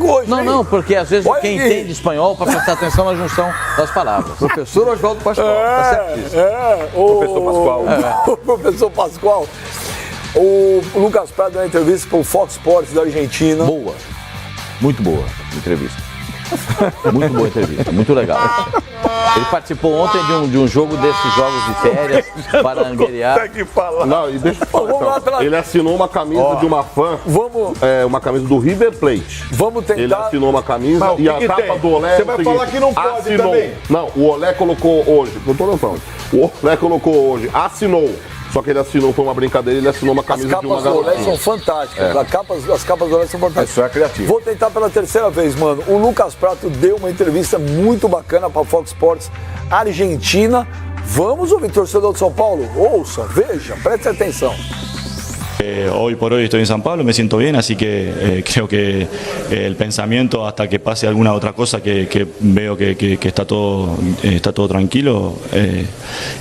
hoje. Não, porque às vezes Olha quem aqui. entende espanhol para prestar atenção na junção das palavras. Professor Oswaldo Pascoal, tá certíssimo. Professor Pascoal. O professor Pascoal. O Lucas Prato deu uma entrevista para o Fox Sports da Argentina. Boa. Muito boa entrevista. Muito boa entrevista, muito legal. Ele participou ontem de um jogo desses jogos de férias para angariar. Não, e deixa eu falar, então. Ele assinou uma camisa de uma fã, uma camisa do River Plate. Vamos tentar. Ele assinou uma camisa e a capa do Olé. Você vai falar que não pode também. Não, o Olé colocou hoje, não tô falando. O Olé colocou hoje, assinou. Só que ele assinou, foi uma brincadeira, ele assinou uma camisa de uma As capas do Olé garota. são fantásticas. As capas do Olé são fantásticas. Isso é criativo. Vou tentar pela terceira vez, mano. O Lucas Prato deu uma entrevista muito bacana para a Fox Sports Argentina. Vamos ouvir, torcedor de São Paulo? Ouça, veja, preste atenção. Hoy por hoy estoy en San Pablo, me siento bien, así que creo que el pensamiento hasta que pase alguna otra cosa que veo que está todo tranquilo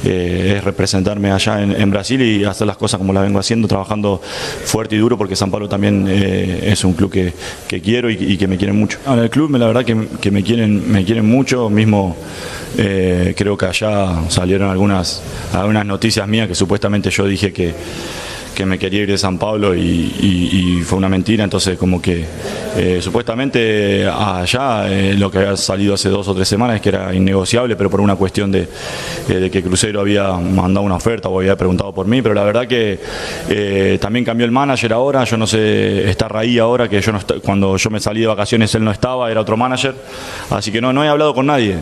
es representarme allá en Brasil y hacer las cosas como las vengo haciendo, trabajando fuerte y duro porque San Pablo también es un club que quiero y que me quieren mucho. En el club la verdad que me quieren mucho, mismo creo que allá salieron algunas noticias mías que supuestamente yo dije que me quería ir de San Pablo y fue una mentira, entonces como que supuestamente allá lo que había salido hace 2 o 3 semanas es que era innegociable, pero por una cuestión de que Cruzeiro había mandado una oferta o había preguntado por mí, pero la verdad que también cambió el manager ahora, yo no sé, está Raí ahora, que cuando yo me salí de vacaciones él no estaba, era otro manager, así que no he hablado con nadie,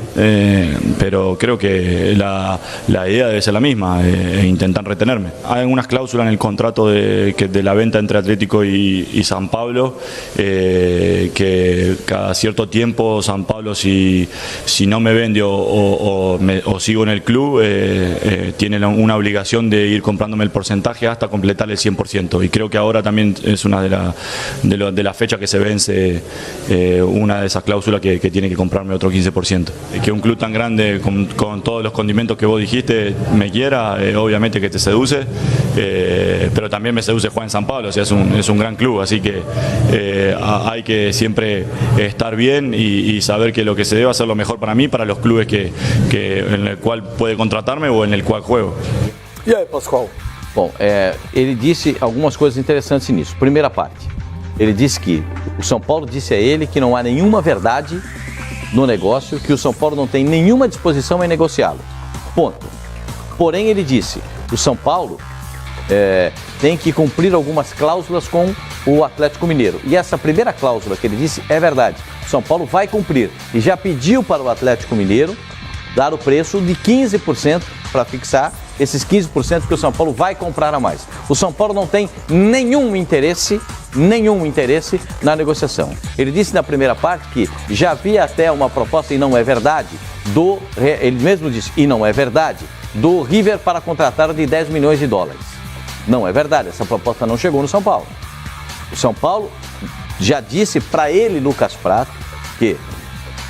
pero creo que la idea debe ser la misma, intentar retenerme. Hay algunas cláusulas en el contrato de la venta entre Atlético y San Pablo, que cada cierto tiempo San Pablo si no me vende o sigo en el club, tiene una obligación de ir comprándome el porcentaje hasta completar el 100%, y creo que ahora también es una de las fechas que se vence una de esas cláusulas que tiene que comprarme otro 15%. Que un club tan grande con todos los condimentos que vos dijiste me quiera, obviamente que te seduce, pero también me seduce jugar en San Pablo, o sea, es un gran club, así que hay que siempre estar bien y saber que lo que se debe hacer lo mejor para mí, para los clubes en el cual puede contratarme o en el cual juego. E aí, Pascoal? Bom, ele disse algumas coisas interessantes nisso. Primeira parte, ele disse que o São Paulo disse a ele que não há nenhuma verdade no negócio, que o São Paulo não tem nenhuma disposição em negociá-lo. Ponto. Porém, ele disse, o São Paulo tem que cumprir algumas cláusulas com o Atlético Mineiro. E essa primeira cláusula que ele disse é verdade. O São Paulo vai cumprir e já pediu para o Atlético Mineiro dar o preço de 15% para fixar esses 15% que o São Paulo vai comprar a mais. O São Paulo não tem nenhum interesse na negociação. Ele disse na primeira parte que já havia até uma proposta, e não é verdade, ele mesmo disse, e não é verdade, do River para contratar de 10 milhões de dólares. Não é verdade, essa proposta não chegou no São Paulo. O São Paulo já disse para ele, Lucas Prato, que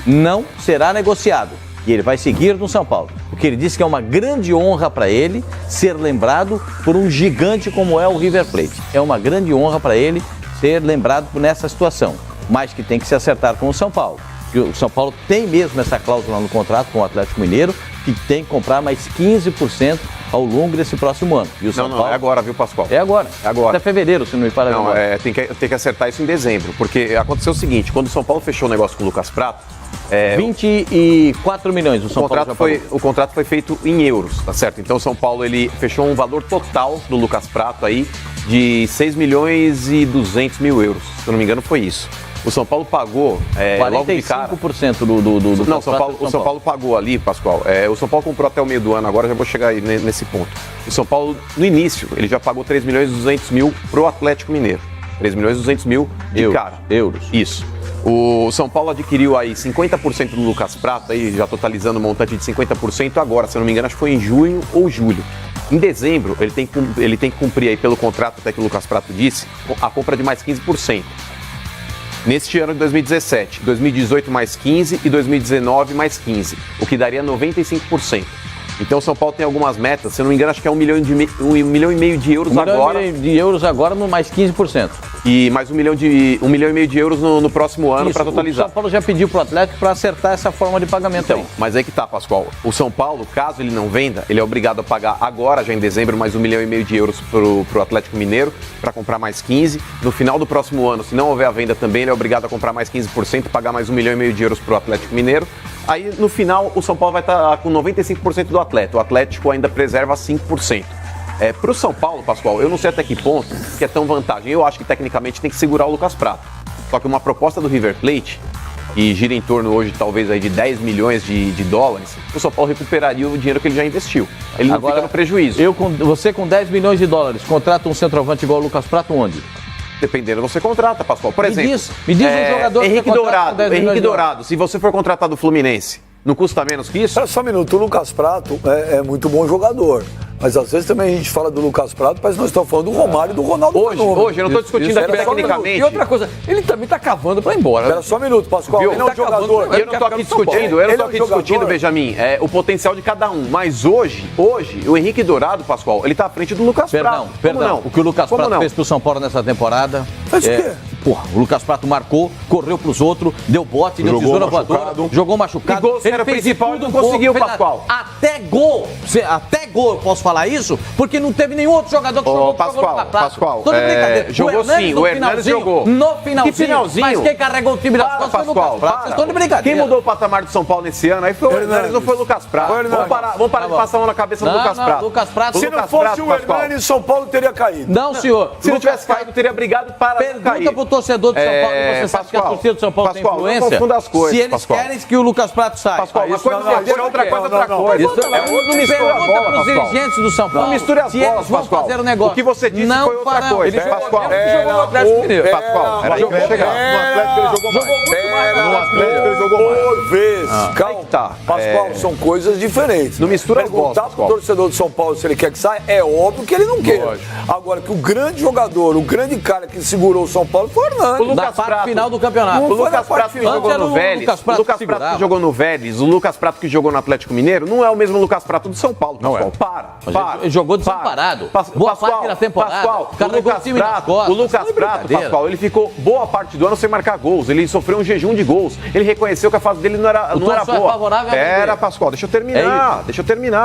não será negociado e ele vai seguir no São Paulo. Porque ele disse que é uma grande honra para ele ser lembrado por um gigante como é o River Plate. É uma grande honra para ele ser lembrado nessa situação, mas que tem que se acertar com o São Paulo. E o São Paulo tem mesmo essa cláusula no contrato com o Atlético Mineiro, que tem que comprar mais 15% ao longo desse próximo ano. E o São Paulo... é agora, viu, Pascoal? É agora. Agora. Até fevereiro, se não me falha. Não, tem que acertar isso em dezembro, porque aconteceu o seguinte, quando o São Paulo fechou o negócio com o Lucas Prato... 24 milhões o São Paulo já pagou. O contrato foi feito em euros, tá certo? Então o São Paulo ele fechou um valor total do Lucas Prato aí de 6 milhões e 200 mil euros. Se eu não me engano foi isso. O São Paulo pagou logo de cara... 45% do Não, o São Paulo pagou ali, Pascoal. O São Paulo comprou até o meio do ano, agora já vou chegar aí nesse ponto. O São Paulo, no início, ele já pagou 3 milhões e 200 mil pro Atlético Mineiro. 3 milhões e 200 mil de cara. Euros. Isso. O São Paulo adquiriu aí 50% do Lucas Prato, aí já totalizando um montante de 50% agora, se eu não me engano, acho que foi em junho ou julho. Em dezembro, ele tem que cumprir aí pelo contrato, até que o Lucas Prato disse, a compra de mais 15%. Neste ano de 2017, 2018 mais 15% e 2019 mais 15%, o que daria 95%. Então o São Paulo tem algumas metas, se eu não me engano, acho que é 1,5 milhão de euros agora. 1 milhão de euros agora no mais 15%. e mais 1,5 milhão de euros no próximo ano para O totalizar. São Paulo já pediu pro Atlético para acertar essa forma de pagamento aí. Mas aí que tá, Pascoal. O São Paulo, caso ele não venda, ele é obrigado a pagar agora, já em dezembro, mais 1,5 milhão de euros pro Atlético Mineiro, para comprar mais 15. No final do próximo ano, se não houver a venda também, ele é obrigado a comprar mais 15% e pagar mais 1,5 milhão de euros pro Atlético Mineiro. Aí, no final, o São Paulo vai estar com 95% do atleta. O Atlético ainda preserva 5%. Para o São Paulo, Pascoal, eu não sei até que ponto que é tão vantagem. Eu acho que tecnicamente tem que segurar o Lucas Prato. Só que uma proposta do River Plate, que gira em torno hoje talvez aí de 10 milhões de dólares, o São Paulo recuperaria o dinheiro que ele já investiu. Ele não fica no prejuízo. Você com 10 milhões de dólares contrata um centroavante igual o Lucas Prato onde? Dependendo, você contrata, Pascoal. Por exemplo, me diz um jogador que Henrique você contrata com 10 milhões Henrique de dólares. Dourado, se você for contratado do Fluminense, não custa menos que isso? Espera só um minuto, o Lucas Prato é muito bom jogador. Mas às vezes também a gente fala do Lucas Prato, mas nós estamos falando do Romário e do Ronaldo. Hoje eu não estou discutindo aqui tecnicamente. E outra coisa, ele também tá cavando para ir embora. Espera só um minuto, Pascoal. Viu? Ele é um jogador. Eu não estou aqui discutindo, Benjamin, o potencial de cada um. Mas hoje, o Henrique Dourado, Pascoal, ele está à frente do Lucas Prato. Perdão. O que o Lucas Prato fez pro São Paulo nessa temporada. Fez o quê? Porra, o Lucas Prato marcou, correu pros outros, deu bote, deu tesoura voadora, jogou machucado. E gol era principal e não conseguiu, Pascoal. Até gol eu posso falar isso, porque não teve nenhum outro jogador que jogou Pascoal, Tô de brincadeira. jogou sim, o Hernandes jogou. No finalzinho. Que finalzinho? Mas quem carregou o time das costas foi o Lucas Prato. Vocês estão de brincadeira. Quem mudou o patamar do São Paulo nesse ano aí foi o Hernandes, não foi o Lucas Prato. Vamos parar de passar a mão na cabeça do Lucas Prato. Lucas Prato. Se não fosse o Hernandes, São Paulo teria caído. Não, senhor. Se não tivesse caído, teria brigado para cair. Pergunta pro torcedor do São Paulo, você sabe que a torcida do São Paulo tem influência? Não confunda as coisas, se eles querem que o Lucas Prato saia. Pascoal, uma coisa é outra coisa é outra coisa. Não mistura pros dirigentes do São Paulo. Não misture as bolas, eles vão fazer o negócio. O que você disse foi outra coisa. Pascoal, ele jogou no Atlético Mineiro. Pascoal, era aí que eu ia chegar. No Atlético ele jogou mais. No Atlético ele jogou mais. Por vez. Calma. Pascoal, são coisas diferentes. Não mistura as bolas, Perguntar pro torcedor do São Paulo se ele quer que saia, é óbvio que ele não quer. Agora, que o grande jogador, o grande cara que segurou o São Paulo foi o Hernandes. Na parte final do campeonato. O Lucas Prato que jogou no Vélez, o Lucas Prato que jogou no Vélez, o Lucas Prato que jogou no Atlético Mineiro, não é o mesmo Lucas Prato do São Paulo, Pascoal. Para. Ele jogou desamparado. Boa parte da temporada. Pascoal, o Lucas Prato, Pascoal, ele ficou boa parte do ano sem marcar gols. Ele sofreu um jejum de gols. Ele reconheceu que a fase dele não era boa. Pera, Pascoal, deixa eu terminar.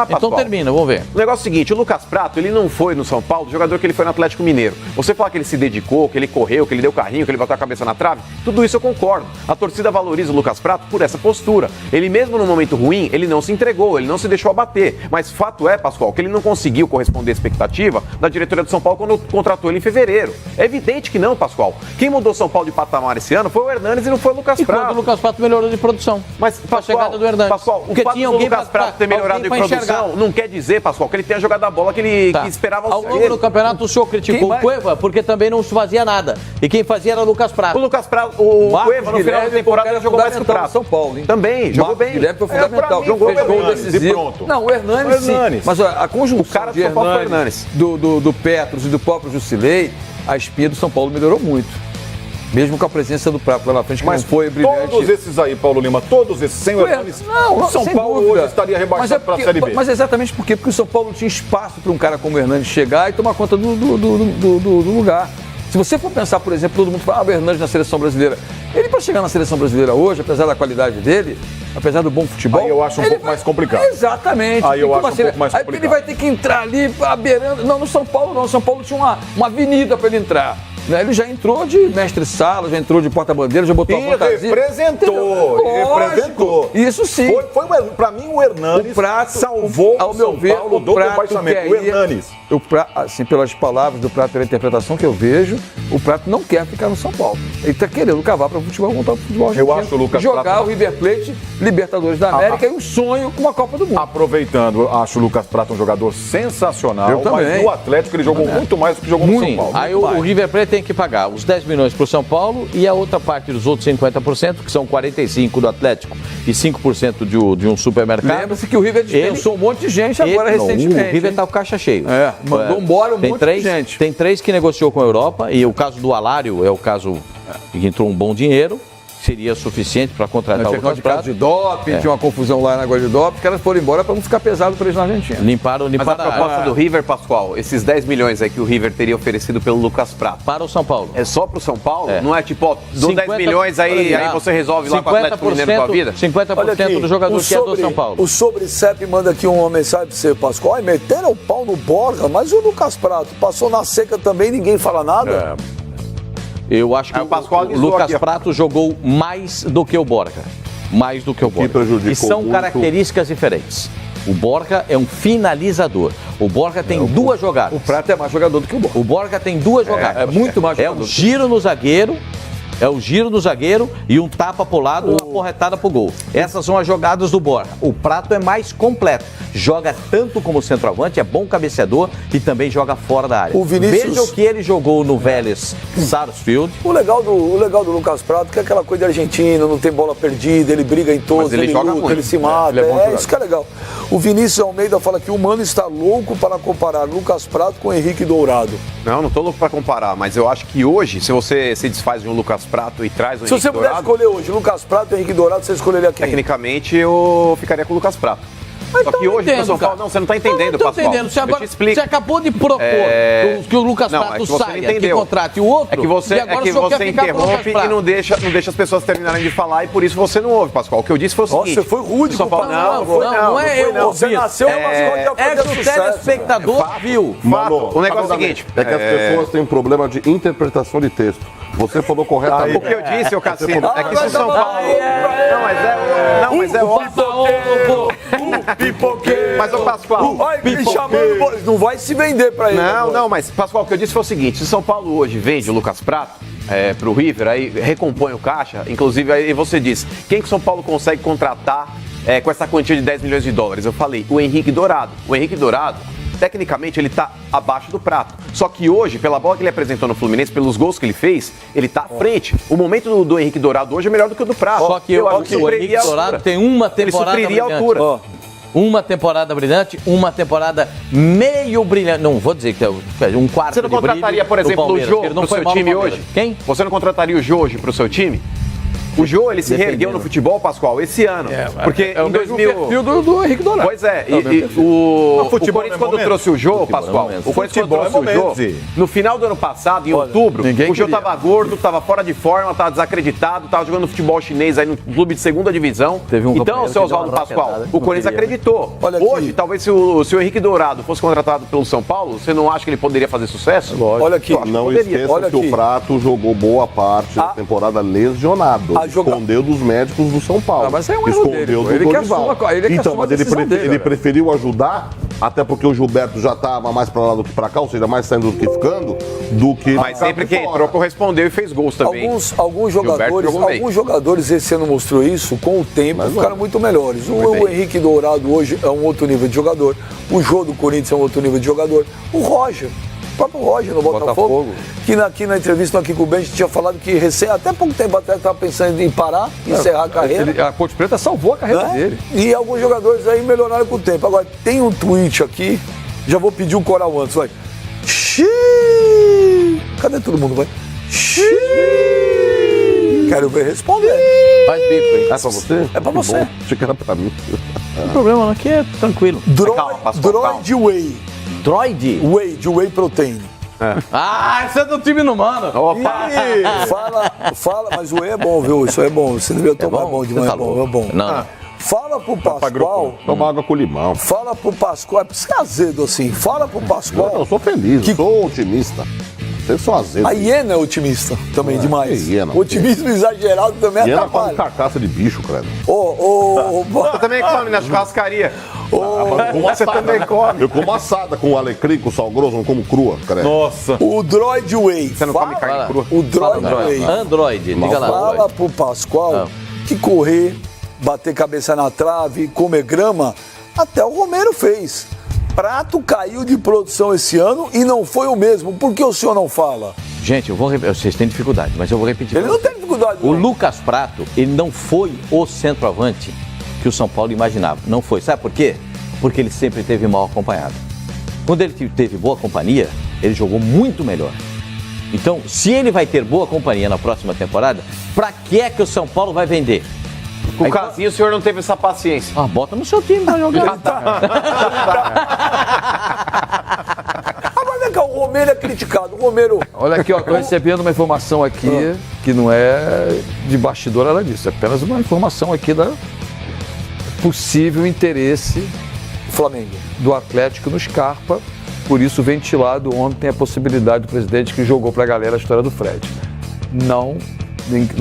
Pascoal. Então termina, vamos ver. O negócio é o seguinte, o Lucas Prato, ele não foi no São Paulo, o jogador que ele foi no Atlético Mineiro. Você fala que ele se dedicou, que ele correu, que ele deu carrinho, que ele bateu a cabeça na trave, tudo isso eu concordo. A torcida valoriza o Lucas Prato por essa postura. Ele mesmo no momento ruim, ele não se entregou, ele não se deixou abater. Mas fato é, Pascoal, que ele não conseguiu corresponder à expectativa da diretoria do São Paulo quando contratou ele em fevereiro. É evidente que não, Pascoal. Quem mudou São Paulo de patamar esse ano foi o Hernandes e não foi o Lucas Prato. Quando o Lucas Prato melhorou de produção. Mas, Pascoal, a chegada do Hernandes. Pascoal, o fato do Lucas Prato ter melhorado de produção não quer dizer, Pascoal, que ele tenha jogado a bola que ele que esperava ao longo do campeonato, o senhor criticou o Cueva porque também não se fazia nada. E quem fazia era o Lucas Prato. O Lucas Prato, o Cueva no final da temporada jogou mais que o Prato. São Paulo, hein? Também, jogou bem. Guilherme foi fundamental. Jogou gol decisivo. Não, o Hernandes sim. Mas a conjunção de Hernandes, do Petros e do próprio Jusilei, a espinha do São Paulo melhorou muito. Mesmo com a presença do Prato lá na frente, que mas não foi brilhante. Todos esses aí, Paulo Lima, todos esses, sem o Hernandes, o São Paulo hoje estaria rebaixado para a Série B. Mas exatamente por quê? Porque o São Paulo tinha espaço para um cara como o Hernandes chegar e tomar conta do lugar. Se você for pensar, por exemplo, todo mundo fala, o Hernandes na seleção brasileira. Ele, para chegar na seleção brasileira hoje, apesar da qualidade dele, apesar do bom futebol... Aí eu acho um pouco mais complicado. Exatamente. Aí eu acho um pouco mais complicado. Aí ele vai ter que entrar ali, beirando... Não, no São Paulo não. O São Paulo tinha uma avenida para ele entrar. Ele já entrou de mestre-sala, já entrou de porta-bandeira, já botou a fantasia. Representou. Isso sim. Foi para mim, o Hernandes salvou ao meu ver, Paulo do rebaixamento. O Hernandes. Assim, pelas palavras do Prato, pela interpretação que eu vejo, o Prato não quer ficar no São Paulo. Ele está querendo cavar para o futebol, voltar para o futebol argentino. Eu acho o Lucas jogar Prato... o River Plate, Libertadores da América e um sonho com uma Copa do Mundo. Aproveitando, acho o Lucas Prato um jogador sensacional. Eu também. Mas no Atlético ele jogou muito mais do que jogou no São Paulo. Aí o River Plate tem que pagar os 10 milhões para o São Paulo e a outra parte dos outros 50%, que são 45% do Atlético e 5% de um supermercado. Lembra-se que o River dispensou um monte de gente agora recentemente. O River está com caixa cheio. Mandou embora um monte de gente. Tem 3 que negociou com a Europa e o caso do Alário é o caso que entrou um bom dinheiro. seria suficiente para contratar o Tinha Lucas de caso Prato. de doping, tinha uma confusão lá na negócio de doping, os caras foram embora para não ficar pesado para eles na Argentina. Limparam Mas a a área. proposta do River, Pascoal, esses 10 milhões aí que o River teria oferecido pelo Lucas Prato, Para o São Paulo. é só pro São Paulo? É. Não é tipo, ó, dou 10 milhões aí você resolve lá com o Atlético Mineiro com a vida? 50% do jogador que é do São Paulo. O Sobrecep manda aqui uma mensagem pra você, Pascoal. Ai, meteram o pau no Borja, mas o Lucas Prato passou na seca também, ninguém fala nada. Eu acho que Aí o Pascoal o avisou Lucas aqui, ó. Prato jogou mais do que o Borja. Mais do que o Borja. prejudicou E são muito. características diferentes. O Borja é um finalizador. O Borja tem duas jogadas. O Prato é mais jogador do que o Borja. O Borja tem duas jogadas. é muito mais É jogador. um giro no zagueiro. É o giro do zagueiro e um tapa pro lado e uma porretada pro gol. Essas são as jogadas do Borja. O Prato é mais completo. Joga tanto como centroavante, é bom cabeceador e também joga fora da área. O Vinícius- Veja o que ele jogou no Vélez Sarsfield. O legal do Lucas Prato é que é aquela coisa de argentino, não tem bola perdida, ele briga em todos, Mas ele ele joga luta, muito. ele se mata. Ele é bom jogador. Isso que é legal. O Vinícius Almeida fala que o Mano está louco para comparar Lucas Prato com Henrique Dourado. Não tô louco pra comparar, mas eu acho que hoje, se você se desfaz de um Lucas Prato e traz um Se Henrique você pudesse Dourado, escolher hoje Lucas Prato e Henrique Dourado, você escolheria quem? tecnicamente eu ficaria com o Lucas Prato. Só que hoje pro São Paulo, não, você não tá entendendo, Eu não tô Pascoal. entendendo. Você, Eu agora, te explico. você acabou de propor que o Lucas Não, Prato é que você não saia, que entendeu. contrate o outro. É que você, e agora o senhor quer ficar com o Lucas interrompe e Prato. não deixa as pessoas terminarem de falar e por isso você não ouve, Pascoal. O que eu disse foi o Nossa, seguinte. você foi rude o São com o Paulo, Pascoal. Não é eu, Você ouvindo. nasceu uma mascote É da que o sucesso. telespectador viu. Mano, o negócio é o seguinte. É que as pessoas têm problema de interpretação de texto. Você falou corretamente. O que eu disse, ô Cassino, é que se o São Agora Paulo. tá Não, mas é óbvio. Mas, ô Pascoal. Olha, me chamando, não vai se vender pra ele. Não, mas, Pascoal, o que eu disse foi o seguinte: se São Paulo hoje vende o Lucas Prato pro River, aí recompõe o caixa, inclusive aí você diz, quem que o São Paulo consegue contratar com essa quantia de 10 milhões de dólares? Eu falei, o Henrique Dourado. O Henrique Dourado, tecnicamente, ele tá abaixo do Prato. Só que hoje, pela bola que ele apresentou no Fluminense, pelos gols que ele fez, ele tá à frente. O momento do Henrique Dourado hoje é melhor do que o do Prato. Só que eu acho que o Henrique Dourado tem uma temporada Ele supriria a brilhante. altura. Uma temporada brilhante, uma temporada meio brilhante. Não vou dizer que é um quarto Você não de brilho contrataria, por do exemplo, o Palmeiras, Jô que ele não pro foi seu mal no time Palmeiras. hoje? Quem? Você não contrataria o Jô hoje pro seu time? O Jô, ele se reergueu no futebol, Pascoal, esse ano. Porque É o em mesmo 2000... perfil do Henrique Dourado. Pois é, o mesmo perfil. o futebol Corinthians é quando momento. trouxe o Jô, Futebol é Pascoal, momento. o Corinthians Futebol quando é trouxe o Jô, momento, Zê. no final do ano passado, em outubro, ninguém o Jô queria. tava gordo, tava fora de forma, tava desacreditado, tava jogando futebol chinês aí no clube de segunda divisão. Teve um Então, companheiro seu que deu Oswaldo uma Pascoal, raquetada, o não Corinthians queria. acreditou. Olha aqui. Hoje, talvez se o Henrique Dourado fosse contratado pelo São Paulo, você não acha que ele poderia fazer sucesso? Olha aqui. Não Poderia. esqueça Olha que aqui. o Prato jogou boa parte da temporada lesionado. A joga- Escondeu dos médicos do São Paulo. Ah, mas é um erro Escondeu dele, pô. do Ele que Dorival. assuma- ele que Então, assuma a mas ele, decisão dele, ele velho. preferiu ajudar, até porque o Gilberto já estava mais pra lá do que pra cá, ou seja, mais saindo do que ficando, do que... Mas sempre que entrou, correspondeu e fez gols também. Alguns Gilberto jogou bem. alguns jogadores esse ano mostrou isso, com o tempo ficaram muito melhores. O Henrique Dourado hoje é um outro nível de jogador. O Jô do Corinthians é um outro nível de jogador. O Roger, o próprio Roger no Botafogo, que aqui na entrevista aqui com o Ben tinha falado que até pouco tempo atrás estava pensando em parar, encerrar a carreira. A Ponte Preta salvou a carreira Né? dele. E alguns jogadores aí melhoraram com o tempo. Agora, tem um tweet aqui, já vou pedir o coral antes, vai. Xiii. Cadê todo mundo, vai? Xiii. Quero ver responder. Faz bico, hein? É pra você? É pra Que você. bom. Achei que era pra mim. Não tem problema, não. Aqui é tranquilo. Calma, Pascoal, Droid Whey. Droid? Whey, de Whey Protein. Ah, isso é do time no mano. Opa! Fala, mas o Whey é bom, viu? Isso é bom. Você devia tomar bom de Você manhã, tá é bom, louco. é bom. Não. Fala pro Pascoal, Toma água com limão. fala pro Pascoal, é por isso que é azedo assim. Fala pro Pascoal. Eu sou feliz, Que- eu sou otimista. Vocês são azedos. A hiena é otimista também, demais. que hiena. Otimismo exagerado também Hiena come atrapalha. carcaça de bicho, credo. Você também come na churrascaria. Você também come. Eu como assada com alecrim, com sal grosso, não como crua, credo. Nossa. O Droid Whey. Você não come carne crua? O Droid Whey. Android, diga lá. Fala Android. pro Pascoal que correr, bater cabeça na trave, comer grama, até o Romero fez. Prato caiu de produção esse ano e não foi o mesmo. Por que o senhor não fala? Gente, eu vou repetir. Vocês têm dificuldade, mas eu vou repetir. Ele não tem dificuldade. O não. Lucas Prato, ele não foi o centroavante que o São Paulo imaginava. Não foi. Sabe por quê? Porque ele sempre esteve mal acompanhado. Quando ele teve boa companhia, ele jogou muito melhor. Então, se ele vai ter boa companhia na próxima temporada, pra que é que o São Paulo vai vender? Com o Casinho, o senhor não teve essa paciência. Ah, bota no seu time pra jogar. Agora vem cá, o Romero é criticado. O Romero. Olha aqui, ó, tô recebendo uma informação aqui que não é de bastidor nada disso, é apenas uma informação aqui da possível interesse Flamengo. do Atlético no Scarpa, por isso ventilado ontem a possibilidade do presidente que jogou pra galera a história do Fred. Não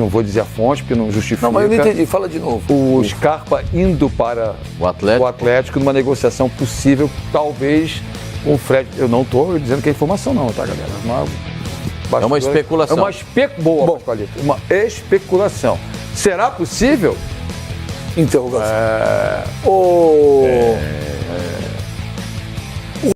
vou dizer a fonte, porque não justifica. Não, mas eu não entendi, fala de novo. O Scarpa indo para O Atlético numa negociação possível, talvez com o Fred. Eu não estou dizendo que é informação não, tá, galera? É uma especulação. É uma boa, Pascoalito, uma especulação. Será possível? Interrogação.